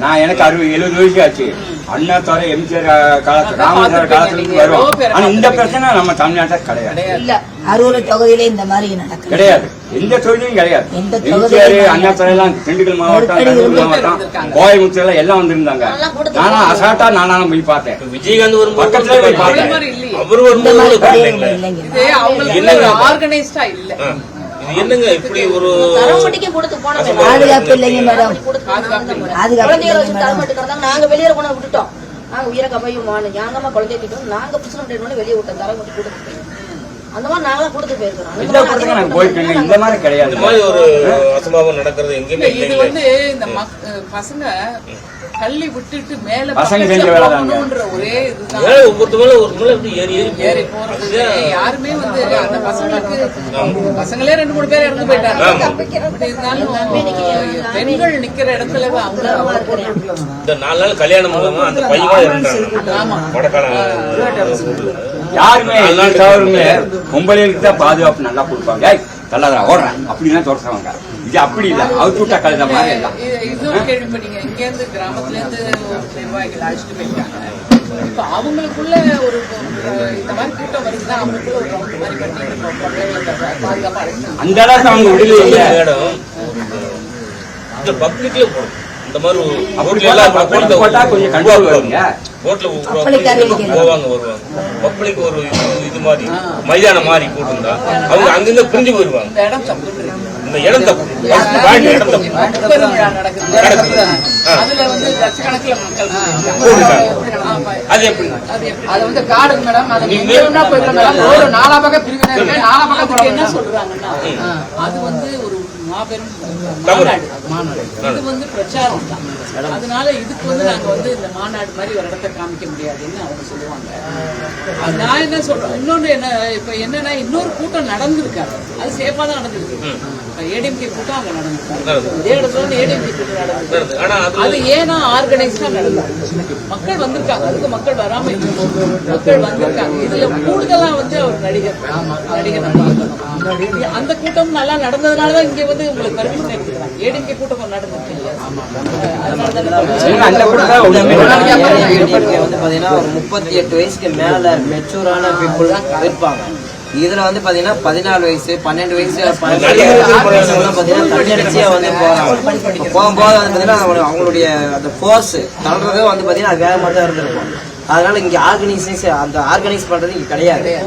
நான் எனக்கு 60-70 வயசு ஆச்சு. அண்ணா தவிர எம்ஜிஆர் காலத்துல ராமசார் காலத்துல வரும். ஆனா இந்த பிரச்சனை நம்ம தமிழ்நாட்டில் கிடையாது. அரூர் தொகுதியில இந்த மாதிரி நடக்கும் கிடையாது. எந்த தொகுதியும் கிடையாது. எம்ஜிஆர் அண்ணா தவிர எல்லாம் திண்டுக்கல் மாவட்டம், மாவட்டம், கோயம்புத்தூர்ல எல்லாம் வந்திருந்தாங்க. நானும் அசால்ட்டா நானும் போய் பார்த்தேன். விஜயகாந்த் ஒரு பக்கத்துல போய் பார்த்தேன். அவரு ஆர்கனைஸ்டா இல்ல. என்னங்க இப்படி ஒரு பாதுகாப்பு இல்லைங்க மேடம். நாங்க வெளியே கொண்டு விட்டுட்டோம். நாங்க உயிரை கமையும் ஞானமா குழந்தைய திட்டோம். நாங்க புடிச்சு வெளியே விட்டோம். தரம் கொண்டு கொடுத்து அந்த மாதிரி நாங்களும் கொடுத்து போயிருக்கிறோம். இந்த மாதிரி கிடையாது. இந்த மாதிரி ஒரு அசம்பாவம் நடக்கிறது எங்கேயுமே இது வந்து இந்த பசங்க தள்ளி விட்டுட்டு மேல பசங்க செஞ்ச வேலை தான். ஒரே இதுதான். ஒவ்வொருத்தவங்களும் ஒரு முறை எப்படி ஏறி போறது. யாருமே வந்து அந்த பசங்களுக்கு பசங்களே 2-3 பேர் இறந்து போயிட்டாங்க. பெண்கள் நிக்கிற இடத்துல இந்த 4 நாள் கல்யாணம் மூலமா அந்த பையன் இருந்தாங்க. யாருமே பொம்பளைகளுக்கு தான் பாதுகாப்பு நல்லா கொடுப்பாங்க. தள்ளாதா ஓடுறேன் அப்படின்னா தொடர்றவங்க. இது அப்படி இல்ல. அவுத்துட்டா கழுத மாதிரி எல்லாம். இன்னொரு கேள்விப்பட்டீங்க. இங்க இருந்து கிராமத்துல இருந்து நிர்வாகிகள் அழைச்சிட்டு போயிருக்காங்க. இப்ப அவங்களுக்குள்ள ஒரு இந்த மாதிரி கூட்டம் வருதுன்னா அவங்களுக்குள்ள ஒரு ரவுண்ட் மாதிரி பண்ணி பாதுகாப்பா அந்த அளவுக்கு அவங்க விடுதலை இல்லை. இந்த பப்ளிக்ல இந்த மாதிரி போட்டா கொஞ்சம் கண்ட்ரோல் வருங்க. ரோட்ல போவாங்க வருவாங்க. பப்ளிக் ஒரு இது மாதிரி மைதானம் மாதிரி போட்டுருந்தா அவங்க அங்கிருந்து பிரிஞ்சு போயிருவாங்க. இந்த இடம் தப்பு. இடம் தப்பு. அதுல வந்து லட்சக்கணக்கில் மக்கள் அது எப்படி அது வந்து காடுங்க மேடம். அது ஒரு 4 பக்கம் பிரிவினை இருக்கு. 4 பக்கத்துக்கு என்ன சொல்றாங்கன்னா அது வந்து ஒரு மாபெரும் மாநாடு. இது வந்து பிரச்சாரம் தான். அதனால இதுக்கு வந்து நாங்க வந்து இந்த மாநாடு மாதிரி ஒரு இடத்த காமிக்க முடியாதுன்னு அவங்க சொல்லுவாங்க. நான் என்ன சொல்றேன், இன்னொன்னு என்ன இப்ப என்னன்னா இன்னொரு கூட்டம் நடந்திருக்காரு. அது சேஃபா தான் நடந்திருக்கு. ஏடிஎம்கே கூட்டம் அங்க நடந்திருக்காரு. இதே இடத்துல ஏடிஎம்கே கூட்டம் நடந்திருக்கு. அது ஏன்னா ஆர்கனைஸ்டா நடந்தது. மக்கள் வந்திருக்காங்க. அதுக்கு மக்கள் வராம மக்கள் வந்திருக்காங்க. இதுல கூடுதலா வந்து அவர் நடிகர் அந்த கூட்டம் நல்லா நடந்ததுனாலதான் இங்க வந்து உங்களுக்கு பர்மிஷன் எடுத்துக்கிறாங்க. ஏடிஎம்கே கூட்டம் நடந்திருக்கு. வந்து பாத்தீங்கன்னா 38 வயசுக்கு மேல மெச்சூரான பீப்புள் தான் இருப்பாங்க. இதுல வந்து பாத்தீங்கன்னா 14 வயசு 12 வயசு பாத்தீங்கன்னா தண்ணடிச்சியா வந்து போகும்போது வந்து பாத்தீங்கன்னா அவங்களுடைய அந்த போர்ஸ் தள்ளுறதே வந்து பாத்தீங்கன்னா அது வேற மாதிரி தான் இருந்திருக்கும். அதனால இங்க அந்த ஆர்கனைஸ் பண்றது இங்க கிடையாது.